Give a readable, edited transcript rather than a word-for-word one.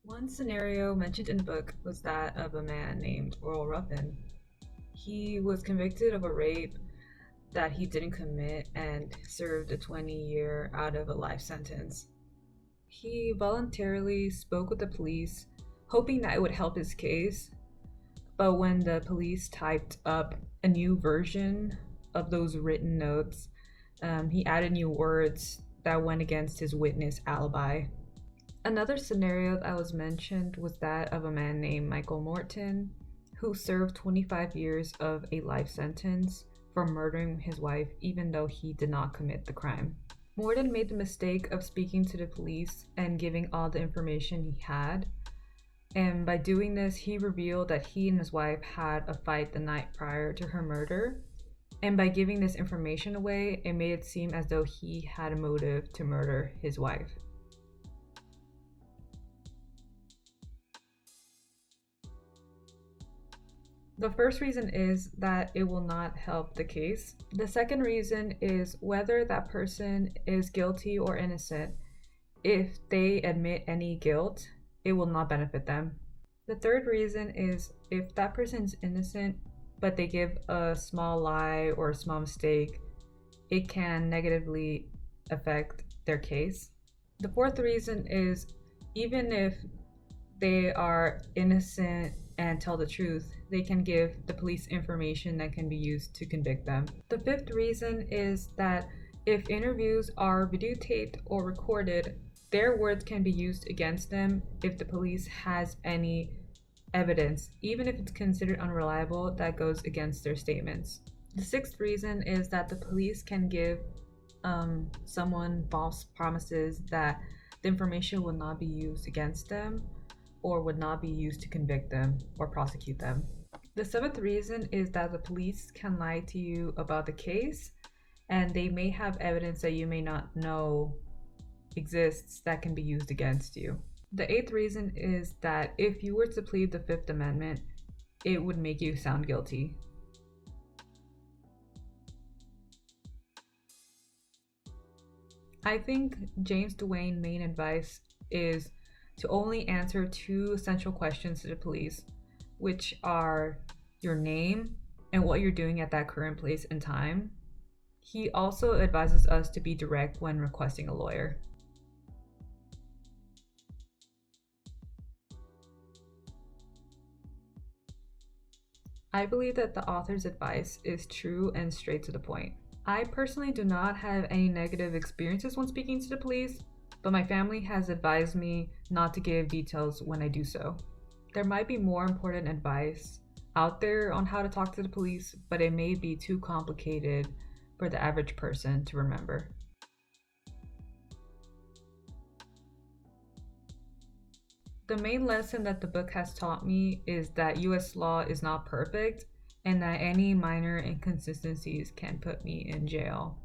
One scenario mentioned in the book was that of a man named Earl Ruppin. He was convicted of a rape that he didn't commit and served a 20-year out of a life sentence. He voluntarily spoke with the police, hoping that it would help his case, but when the police typed up a new version of those written notes, he added new words that went against his witness alibi. Another scenario that was mentioned was that of a man named Michael Morton, who served 25 years of a life sentence for murdering his wife, even though he did not commit the crime. Morton made the mistake of speaking to the police and giving all the information he had. And by doing this, he revealed that he and his wife had a fight the night prior to her murder. And by giving this information away, it made it seem as though he had a motive to murder his wife. The first reason is that it will not help the case. The second reason is whether that person is guilty or innocent. If they admit any guilt, it will not benefit them. The third reason is if that person is innocent, but they give a small lie or a small mistake, it can negatively affect their case. The fourth reason is even if they are innocent and tell the truth, they can give the police information that can be used to convict them. The fifth reason is that if interviews are videotaped or recorded, their words can be used against them if the police has any evidence, even if it's considered unreliable, that goes against their statements. The sixth reason is that the police can give someone false promises that the information will not be used against them or would not be used to convict them or prosecute them. The seventh reason is that the police can lie to you about the case, and they may have evidence that you may not know exists that can be used against you. The eighth reason is that if you were to plead the Fifth Amendment, it would make you sound guilty. I think James Duane's main advice is to only answer two essential questions to the police, which are your name and what you're doing at that current place and time. He also advises us to be direct when requesting a lawyer. I believe that the author's advice is true and straight to the point. I personally do not have any negative experiences when speaking to the police, but my family has advised me not to give details when I do so. There might be more important advice out there on how to talk to the police, but it may be too complicated for the average person to remember. The main lesson that the book has taught me is that US law is not perfect and that any minor inconsistencies can put me in jail.